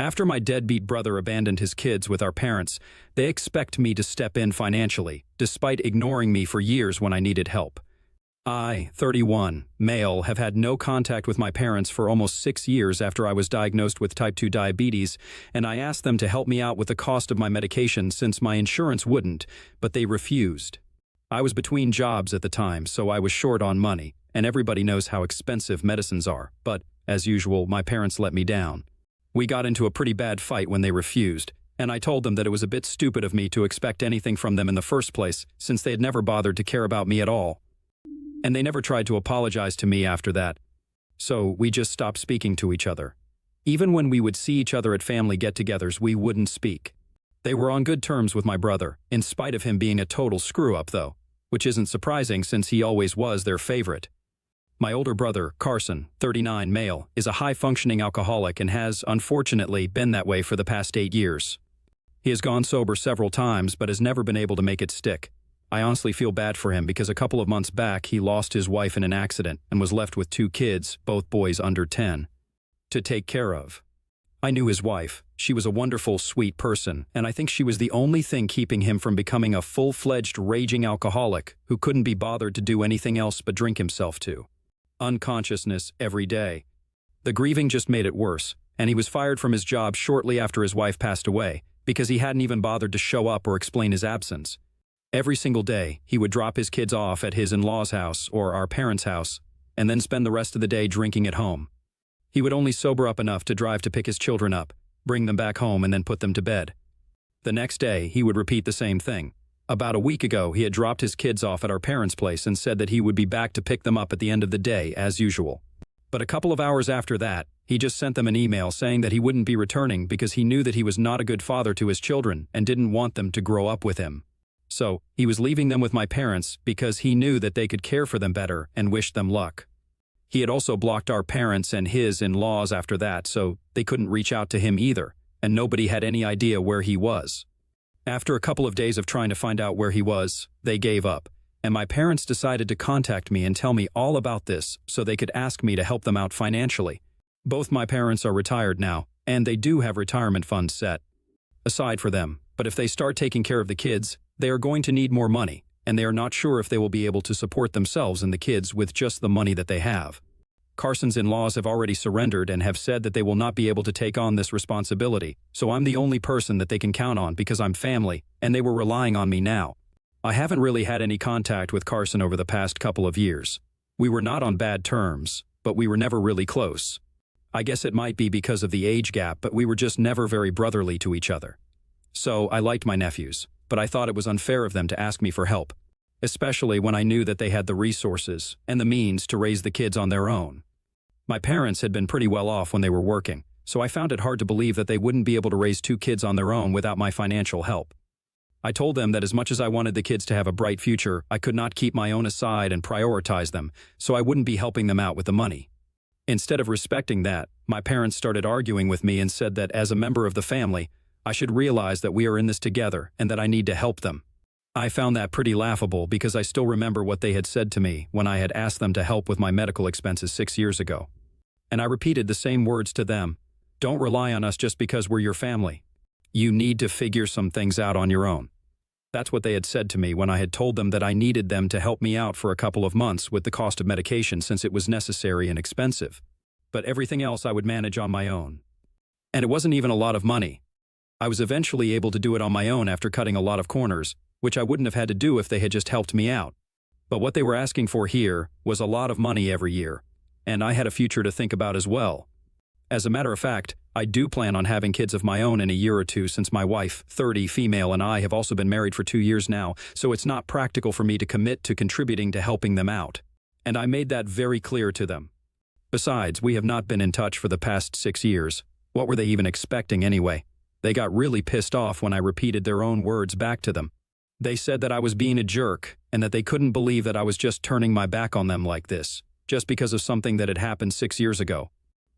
After my deadbeat brother abandoned his kids with our parents, they expect me to step in financially, despite ignoring me for years when I needed help. I, 31, male, have had no contact with my parents for almost 6 years after I was diagnosed with type 2 diabetes, and I asked them to help me out with the cost of my medication since my insurance wouldn't, but they refused. I was between jobs at the time, so I was short on money, and everybody knows how expensive medicines are, but, as usual, my parents let me down. We got into a pretty bad fight when they refused, and I told them that it was a bit stupid of me to expect anything from them in the first place, since they had never bothered to care about me at all. And they never tried to apologize to me after that. So we just stopped speaking to each other. Even when we would see each other at family get-togethers, we wouldn't speak. They were on good terms with my brother, in spite of him being a total screw-up though, which isn't surprising since he always was their favorite. My older brother, Carson, 39 male, is a high-functioning alcoholic and has, unfortunately, been that way for the past 8 years. He has gone sober several times but has never been able to make it stick. I honestly feel bad for him because a couple of months back he lost his wife in an accident and was left with 2 kids, both boys under 10, to take care of. I knew his wife. She was a wonderful, sweet person, and I think she was the only thing keeping him from becoming a full-fledged raging alcoholic who couldn't be bothered to do anything else but drink himself to. Unconsciousness every day. The grieving just made it worse, and he was fired from his job shortly after his wife passed away because he hadn't even bothered to show up or explain his absence. Every single day, he would drop his kids off at his in-laws' house or our parents' house, and then spend the rest of the day drinking at home. He would only sober up enough to drive to pick his children up, bring them back home, and then put them to bed. The next day, he would repeat the same thing. About a week ago, he had dropped his kids off at our parents' place and said that he would be back to pick them up at the end of the day, as usual. But a couple of hours after that, he just sent them an email saying that he wouldn't be returning because he knew that he was not a good father to his children and didn't want them to grow up with him. So, he was leaving them with my parents because he knew that they could care for them better and wished them luck. He had also blocked our parents and his in-laws after that, so they couldn't reach out to him either, and nobody had any idea where he was. After a couple of days of trying to find out where he was, they gave up, and my parents decided to contact me and tell me all about this so they could ask me to help them out financially. Both my parents are retired now, and they do have retirement funds set aside for them, but if they start taking care of the kids, they are going to need more money, and they are not sure if they will be able to support themselves and the kids with just the money that they have. Carson's in-laws have already surrendered and have said that they will not be able to take on this responsibility, so I'm the only person that they can count on because I'm family, and they were relying on me now. I haven't really had any contact with Carson over the past couple of years. We were not on bad terms, but we were never really close. I guess it might be because of the age gap, but we were just never very brotherly to each other. So I liked my nephews, but I thought it was unfair of them to ask me for help, especially when I knew that they had the resources and the means to raise the kids on their own. My parents had been pretty well off when they were working, so I found it hard to believe that they wouldn't be able to raise 2 kids on their own without my financial help. I told them that as much as I wanted the kids to have a bright future, I could not keep my own aside and prioritize them, so I wouldn't be helping them out with the money. Instead of respecting that, my parents started arguing with me and said that as a member of the family, I should realize that we are in this together and that I need to help them. I found that pretty laughable because I still remember what they had said to me when I had asked them to help with my medical expenses 6 years ago. And I repeated the same words to them. Don't rely on us just because we're your family. You need to figure some things out on your own. That's what they had said to me when I had told them that I needed them to help me out for a couple of months with the cost of medication since it was necessary and expensive. But everything else I would manage on my own. And it wasn't even a lot of money. I was eventually able to do it on my own after cutting a lot of corners, which I wouldn't have had to do if they had just helped me out. But what they were asking for here was a lot of money every year, and I had a future to think about as well. As a matter of fact, I do plan on having kids of my own in a year or two since my wife, 30, female, and I have also been married for 2 years now, so it's not practical for me to commit to contributing to helping them out. And I made that very clear to them. Besides, we have not been in touch for the past 6 years. What were they even expecting anyway? They got really pissed off when I repeated their own words back to them. They said that I was being a jerk and that they couldn't believe that I was just turning my back on them like this, just because of something that had happened 6 years ago.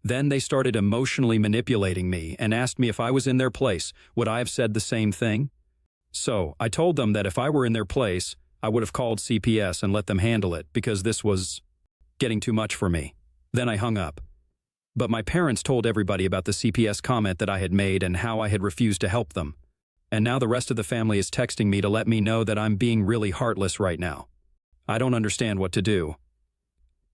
Then they started emotionally manipulating me and asked me if I was in their place, would I have said the same thing? So I told them that if I were in their place, I would have called CPS and let them handle it because this was getting too much for me. Then I hung up. But my parents told everybody about the CPS comment that I had made and how I had refused to help them. And now the rest of the family is texting me to let me know that I'm being really heartless right now. I don't understand what to do.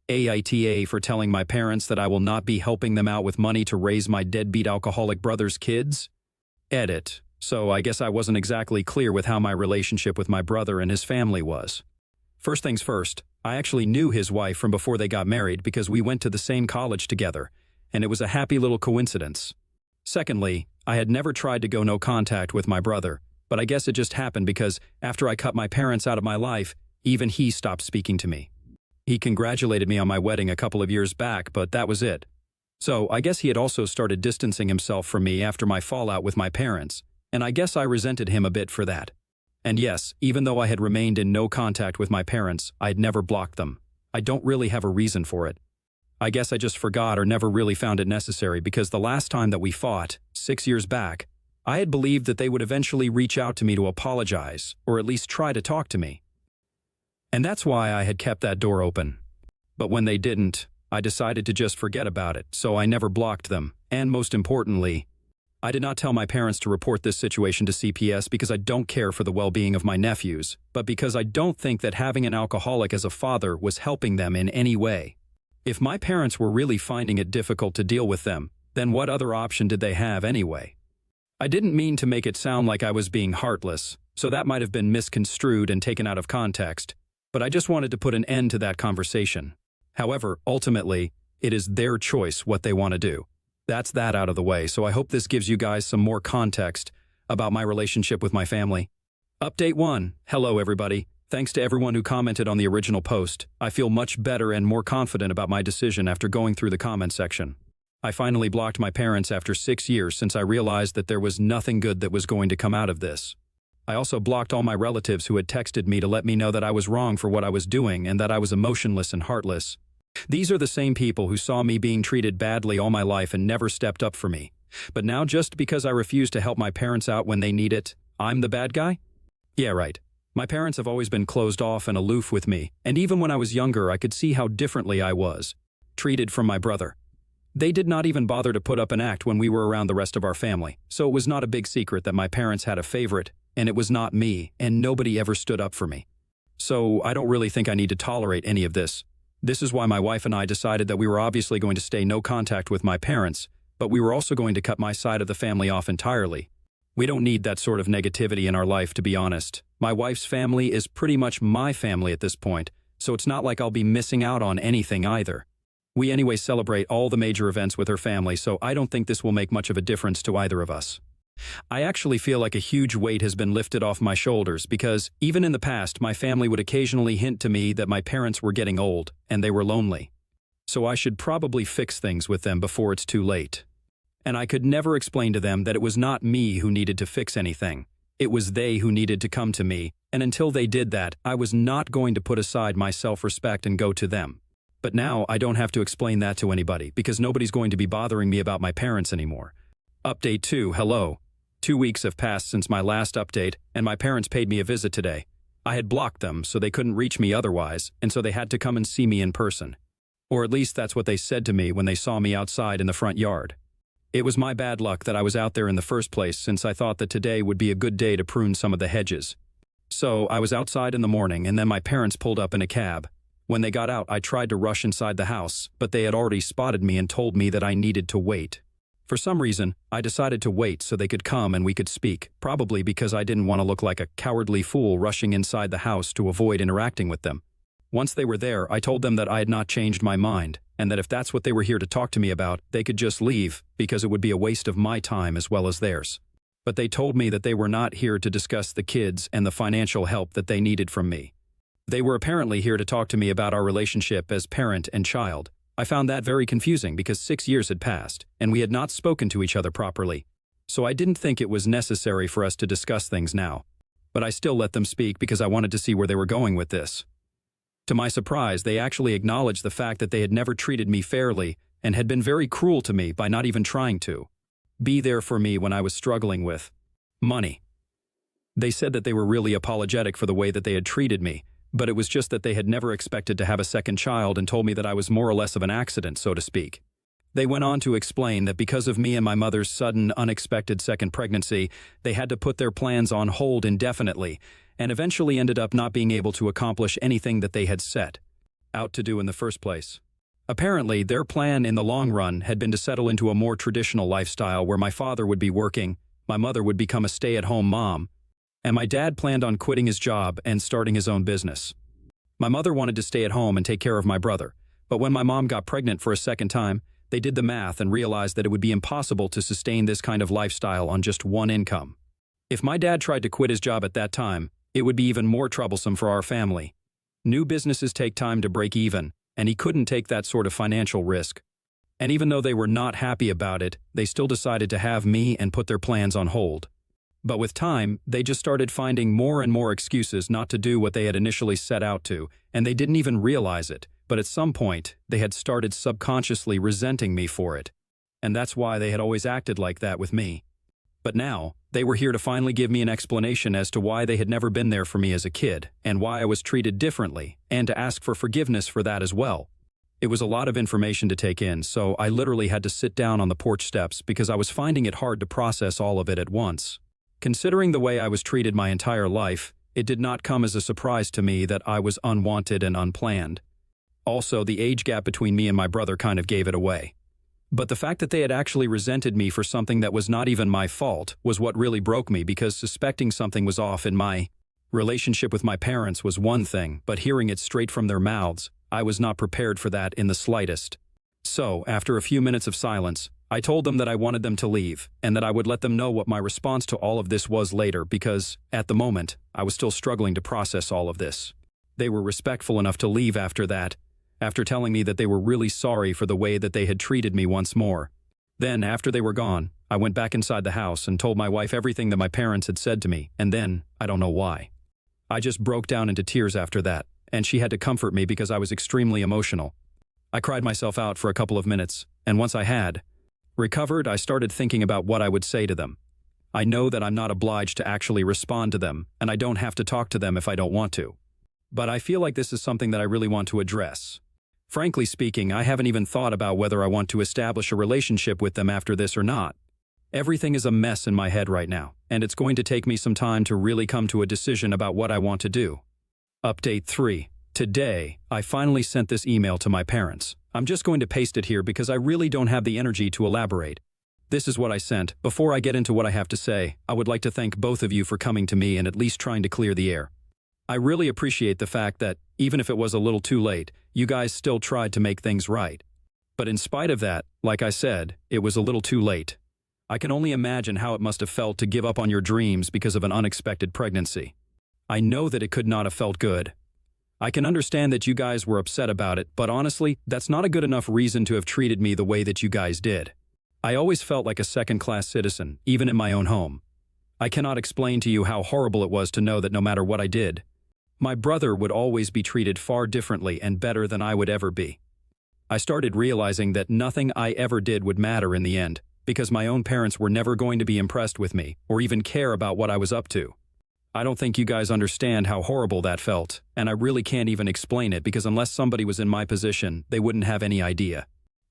AITA for telling my parents that I will not be helping them out with money to raise my deadbeat alcoholic brother's kids? Edit. So I guess I wasn't exactly clear with how my relationship with my brother and his family was. First things first, I actually knew his wife from before they got married because we went to the same college together, and it was a happy little coincidence. Secondly, I had never tried to go no contact with my brother, but I guess it just happened because after I cut my parents out of my life, even he stopped speaking to me. He congratulated me on my wedding a couple of years back, but that was it. So I guess he had also started distancing himself from me after my fallout with my parents, and I guess I resented him a bit for that. And yes, even though I had remained in no contact with my parents, I had never blocked them. I don't really have a reason for it. I guess I just forgot or never really found it necessary because the last time that we fought, 6 years back, I had believed that they would eventually reach out to me to apologize, or at least try to talk to me. And that's why I had kept that door open. But when they didn't, I decided to just forget about it, so I never blocked them, and most importantly, I did not tell my parents to report this situation to CPS because I don't care for the well-being of my nephews, but because I don't think that having an alcoholic as a father was helping them in any way. If my parents were really finding it difficult to deal with them, then what other option did they have anyway? I didn't mean to make it sound like I was being heartless, so that might have been misconstrued and taken out of context, but I just wanted to put an end to that conversation. However, ultimately, it is their choice what they want to do. That's that out of the way, so I hope this gives you guys some more context about my relationship with my family. Update 1. Hello, everybody. Thanks to everyone who commented on the original post. I feel much better and more confident about my decision after going through the comment section. I finally blocked my parents after 6 years since I realized that there was nothing good that was going to come out of this. I also blocked all my relatives who had texted me to let me know that I was wrong for what I was doing and that I was emotionless and heartless. These are the same people who saw me being treated badly all my life and never stepped up for me. But now just because I refuse to help my parents out when they need it, I'm the bad guy? Yeah, right. My parents have always been closed off and aloof with me, and even when I was younger I could see how differently I was treated from my brother. They did not even bother to put up an act when we were around the rest of our family, so it was not a big secret that my parents had a favorite, and it was not me, and nobody ever stood up for me. So I don't really think I need to tolerate any of this. This is why my wife and I decided that we were obviously going to stay no contact with my parents, but we were also going to cut my side of the family off entirely. We don't need that sort of negativity in our life, to be honest. My wife's family is pretty much my family at this point, so it's not like I'll be missing out on anything either. We anyway celebrate all the major events with her family, so I don't think this will make much of a difference to either of us. I actually feel like a huge weight has been lifted off my shoulders because, even in the past, my family would occasionally hint to me that my parents were getting old and they were lonely. So I should probably fix things with them before it's too late. And I could never explain to them that it was not me who needed to fix anything. It was they who needed to come to me, and until they did that, I was not going to put aside my self-respect and go to them. But now I don't have to explain that to anybody because nobody's going to be bothering me about my parents anymore. Update 2. Hello. 2 weeks have passed since my last update, and my parents paid me a visit today. I had blocked them, so they couldn't reach me otherwise, and so they had to come and see me in person. Or at least that's what they said to me when they saw me outside in the front yard. It was my bad luck that I was out there in the first place since I thought that today would be a good day to prune some of the hedges. So I was outside in the morning, and then my parents pulled up in a cab. When they got out, I tried to rush inside the house, but they had already spotted me and told me that I needed to wait. For some reason, I decided to wait so they could come and we could speak, probably because I didn't want to look like a cowardly fool rushing inside the house to avoid interacting with them. Once they were there, I told them that I had not changed my mind, and that if that's what they were here to talk to me about, they could just leave, because it would be a waste of my time as well as theirs. But they told me that they were not here to discuss the kids and the financial help that they needed from me. They were apparently here to talk to me about our relationship as parent and child. I found that very confusing because 6 years had passed, and we had not spoken to each other properly. So I didn't think it was necessary for us to discuss things now. But I still let them speak because I wanted to see where they were going with this. To my surprise, they actually acknowledged the fact that they had never treated me fairly and had been very cruel to me by not even trying to be there for me when I was struggling with money. They said that they were really apologetic for the way that they had treated me, but it was just that they had never expected to have a second child and told me that I was more or less of an accident, so to speak. They went on to explain that because of me and my mother's sudden, unexpected second pregnancy, they had to put their plans on hold indefinitely, and eventually ended up not being able to accomplish anything that they had set out to do in the first place. Apparently, their plan in the long run had been to settle into a more traditional lifestyle where my father would be working, my mother would become a stay-at-home mom, and my dad planned on quitting his job and starting his own business. My mother wanted to stay at home and take care of my brother, but when my mom got pregnant for a second time, they did the math and realized that it would be impossible to sustain this kind of lifestyle on just one income. If my dad tried to quit his job at that time, it would be even more troublesome for our family. New businesses take time to break even, and he couldn't take that sort of financial risk. And even though they were not happy about it, they still decided to have me and put their plans on hold. But with time, they just started finding more and more excuses not to do what they had initially set out to, and they didn't even realize it. But at some point, they had started subconsciously resenting me for it. And that's why they had always acted like that with me. But now, they were here to finally give me an explanation as to why they had never been there for me as a kid, and why I was treated differently, and to ask for forgiveness for that as well. It was a lot of information to take in, so I literally had to sit down on the porch steps because I was finding it hard to process all of it at once. Considering the way I was treated my entire life, it did not come as a surprise to me that I was unwanted and unplanned. Also, the age gap between me and my brother kind of gave it away. But the fact that they had actually resented me for something that was not even my fault was what really broke me, because suspecting something was off in my relationship with my parents was one thing, but hearing it straight from their mouths, I was not prepared for that in the slightest. So, after a few minutes of silence, I told them that I wanted them to leave, and that I would let them know what my response to all of this was later because, at the moment, I was still struggling to process all of this. They were respectful enough to leave after that, after telling me that they were really sorry for the way that they had treated me once more. Then, after they were gone, I went back inside the house and told my wife everything that my parents had said to me, and then, I don't know why. I just broke down into tears after that, and she had to comfort me because I was extremely emotional. I cried myself out for a couple of minutes, and once I had recovered, I started thinking about what I would say to them. I know that I'm not obliged to actually respond to them, and I don't have to talk to them if I don't want to. But I feel like this is something that I really want to address. Frankly speaking, I haven't even thought about whether I want to establish a relationship with them after this or not. Everything is a mess in my head right now, and it's going to take me some time to really come to a decision about what I want to do. Update 3. Today, I finally sent this email to my parents. I'm just going to paste it here because I really don't have the energy to elaborate. This is what I sent. Before I get into what I have to say, I would like to thank both of you for coming to me and at least trying to clear the air. I really appreciate the fact that, even if it was a little too late, you guys still tried to make things right. But in spite of that, like I said, it was a little too late. I can only imagine how it must have felt to give up on your dreams because of an unexpected pregnancy. I know that it could not have felt good. I can understand that you guys were upset about it, but honestly, that's not a good enough reason to have treated me the way that you guys did. I always felt like a second-class citizen, even in my own home. I cannot explain to you how horrible it was to know that no matter what I did, my brother would always be treated far differently and better than I would ever be. I started realizing that nothing I ever did would matter in the end, because my own parents were never going to be impressed with me or even care about what I was up to. I don't think you guys understand how horrible that felt, and I really can't even explain it because unless somebody was in my position, they wouldn't have any idea.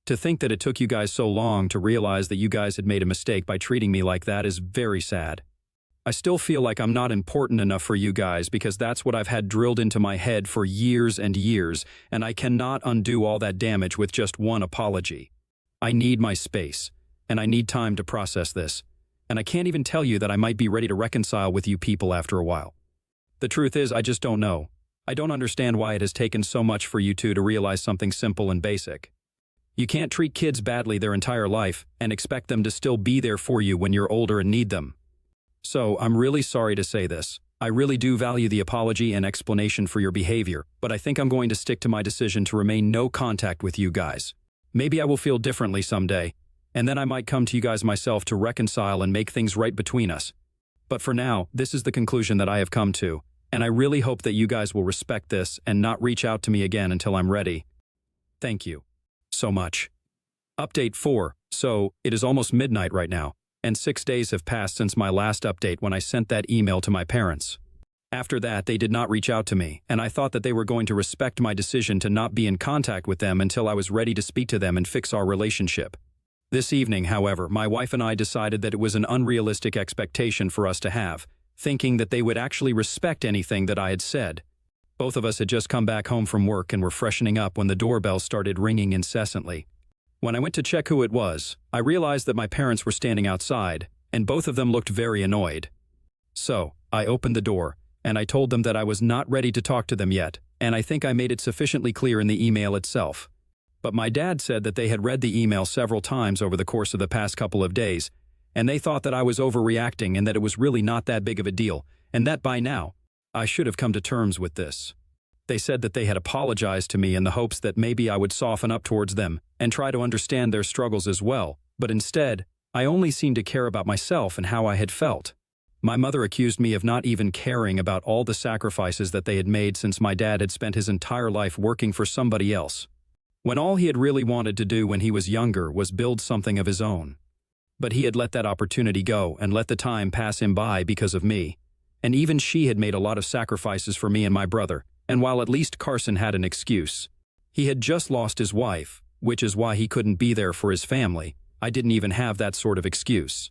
To think that it took you guys so long to realize that you guys had made a mistake by treating me like that is very sad. I still feel like I'm not important enough for you guys because that's what I've had drilled into my head for years and years, and I cannot undo all that damage with just one apology. I need my space, and I need time to process this, and I can't even tell you that I might be ready to reconcile with you people after a while. The truth is, I just don't know. I don't understand why it has taken so much for you two to realize something simple and basic. You can't treat kids badly their entire life and expect them to still be there for you when you're older and need them. So, I'm really sorry to say this. I really do value the apology and explanation for your behavior, but I think I'm going to stick to my decision to remain no contact with you guys. Maybe I will feel differently someday, and then I might come to you guys myself to reconcile and make things right between us. But for now, this is the conclusion that I have come to, and I really hope that you guys will respect this and not reach out to me again until I'm ready. Thank you so much. Update 4. So, it is almost midnight right now, and 6 days have passed since my last update when I sent that email to my parents. After that, they did not reach out to me, and I thought that they were going to respect my decision to not be in contact with them until I was ready to speak to them and fix our relationship. This evening, however, my wife and I decided that it was an unrealistic expectation for us to have, thinking that they would actually respect anything that I had said. Both of us had just come back home from work and were freshening up when the doorbell started ringing incessantly. When I went to check who it was, I realized that my parents were standing outside, and both of them looked very annoyed. So, I opened the door, and I told them that I was not ready to talk to them yet, and I think I made it sufficiently clear in the email itself. But my dad said that they had read the email several times over the course of the past couple of days, and they thought that I was overreacting and that it was really not that big of a deal, and that by now, I should have come to terms with this. They said that they had apologized to me in the hopes that maybe I would soften up towards them and try to understand their struggles as well, but instead, I only seemed to care about myself and how I had felt. My mother accused me of not even caring about all the sacrifices that they had made since my dad had spent his entire life working for somebody else, when all he had really wanted to do when he was younger was build something of his own. But he had let that opportunity go and let the time pass him by because of me. And even she had made a lot of sacrifices for me and my brother, and while at least Carson had an excuse. He had just lost his wife, which is why he couldn't be there for his family. I didn't even have that sort of excuse.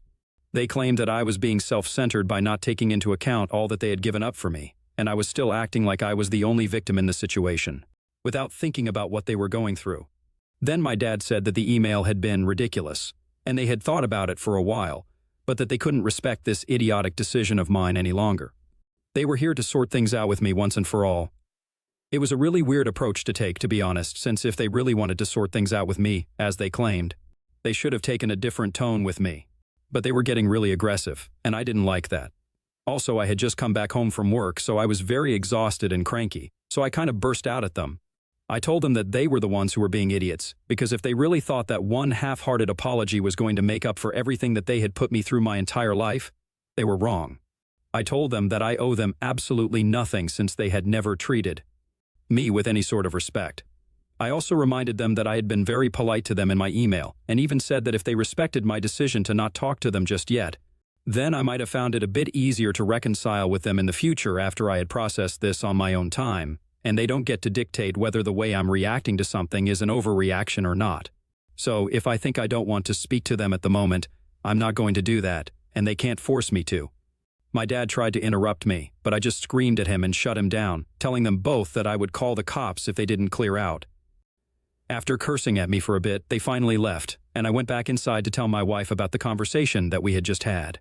They claimed that I was being self-centered by not taking into account all that they had given up for me, and I was still acting like I was the only victim in the situation, without thinking about what they were going through. Then my dad said that the email had been ridiculous, and they had thought about it for a while, but that they couldn't respect this idiotic decision of mine any longer. They were here to sort things out with me once and for all. It was a really weird approach to take, to be honest, since if they really wanted to sort things out with me, as they claimed, they should have taken a different tone with me. But they were getting really aggressive, and I didn't like that. Also, I had just come back home from work, so I was very exhausted and cranky, so I kind of burst out at them. I told them that they were the ones who were being idiots, because if they really thought that one half-hearted apology was going to make up for everything that they had put me through my entire life, they were wrong. I told them that I owe them absolutely nothing since they had never treated me with any sort of respect. I also reminded them that I had been very polite to them in my email, and even said that if they respected my decision to not talk to them just yet, then I might have found it a bit easier to reconcile with them in the future after I had processed this on my own time, and they don't get to dictate whether the way I'm reacting to something is an overreaction or not. So if I think I don't want to speak to them at the moment, I'm not going to do that, and they can't force me to. My dad tried to interrupt me, but I just screamed at him and shut him down, telling them both that I would call the cops if they didn't clear out. After cursing at me for a bit, they finally left, and I went back inside to tell my wife about the conversation that we had just had.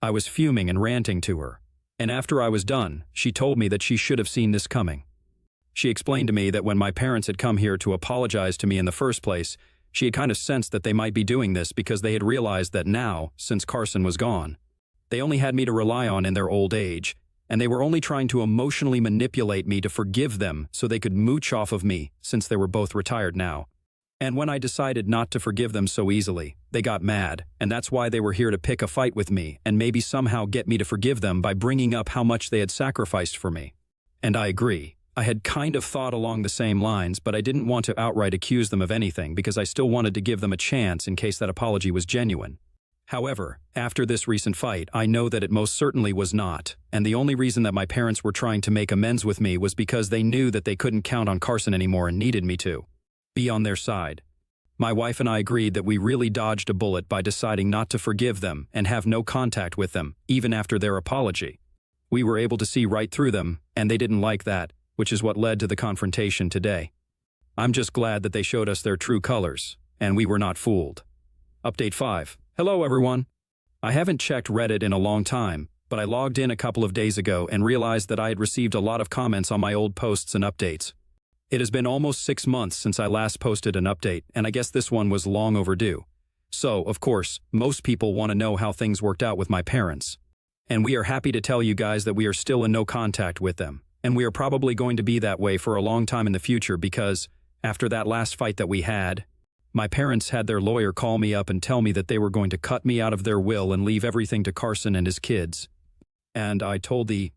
I was fuming and ranting to her, and after I was done, she told me that she should have seen this coming. She explained to me that when my parents had come here to apologize to me in the first place, she had kind of sensed that they might be doing this because they had realized that now, since Carson was gone, they only had me to rely on in their old age, and they were only trying to emotionally manipulate me to forgive them so they could mooch off of me since they were both retired now. And when I decided not to forgive them so easily, they got mad, and that's why they were here to pick a fight with me and maybe somehow get me to forgive them by bringing up how much they had sacrificed for me. And I agree. I had kind of thought along the same lines, but I didn't want to outright accuse them of anything because I still wanted to give them a chance in case that apology was genuine. However, after this recent fight, I know that it most certainly was not, and the only reason that my parents were trying to make amends with me was because they knew that they couldn't count on Carson anymore and needed me to be on their side. My wife and I agreed that we really dodged a bullet by deciding not to forgive them and have no contact with them, even after their apology. We were able to see right through them, and they didn't like that, which is what led to the confrontation today. I'm just glad that they showed us their true colors, and we were not fooled. Update 5. Hello everyone. I haven't checked Reddit in a long time, but I logged in a couple of days ago and realized that I had received a lot of comments on my old posts and updates. It has been almost 6 months since I last posted an update, and I guess this one was long overdue. So, of course, most people want to know how things worked out with my parents. And we are happy to tell you guys that we are still in no contact with them, and we are probably going to be that way for a long time in the future because, after that last fight that we had, my parents had their lawyer call me up and tell me that they were going to cut me out of their will and leave everything to Carson and his kids. And I told the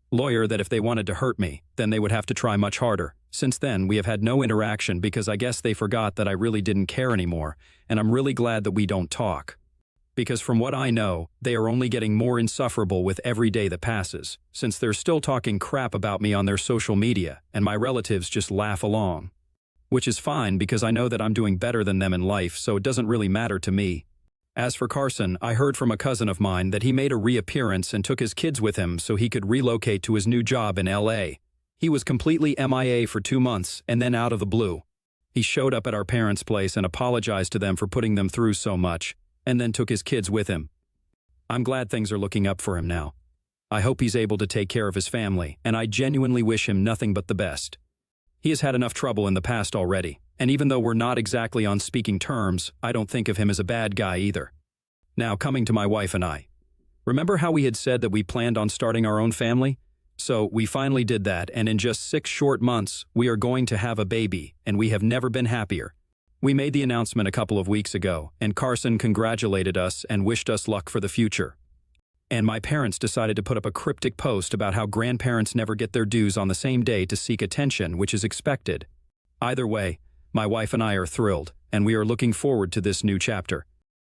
lawyer that if they wanted to hurt me, then they would have to try much harder. Since then, we have had no interaction because I guess they forgot that I really didn't care anymore, and I'm really glad that we don't talk. because from what I know, they are only getting more insufferable with every day that passes, since they're still talking crap about me on their social media, and my relatives just laugh along. Which is fine because I know that I'm doing better than them in life, so it doesn't really matter to me. As for Carson, I heard from a cousin of mine that he made a reappearance and took his kids with him so he could relocate to his new job in LA. He was completely MIA for 2 months, and then out of the blue, he showed up at our parents' place and apologized to them for putting them through so much, and then took his kids with him. I'm glad things are looking up for him now. I hope he's able to take care of his family, and I genuinely wish him nothing but the best. He has had enough trouble in the past already, and even though we're not exactly on speaking terms, I don't think of him as a bad guy either. Now, coming to my wife and I. Remember how we had said that we planned on starting our own family? So we finally did that, and in just 6 short months, we are going to have a baby, and we have never been happier. We made the announcement a couple of weeks ago, and Carson congratulated us and wished us luck for the future. And my parents decided to put up a cryptic post about how grandparents never get their dues on the same day to seek attention, which is expected. Either way, my wife and I are thrilled, and we are looking forward to this new chapter.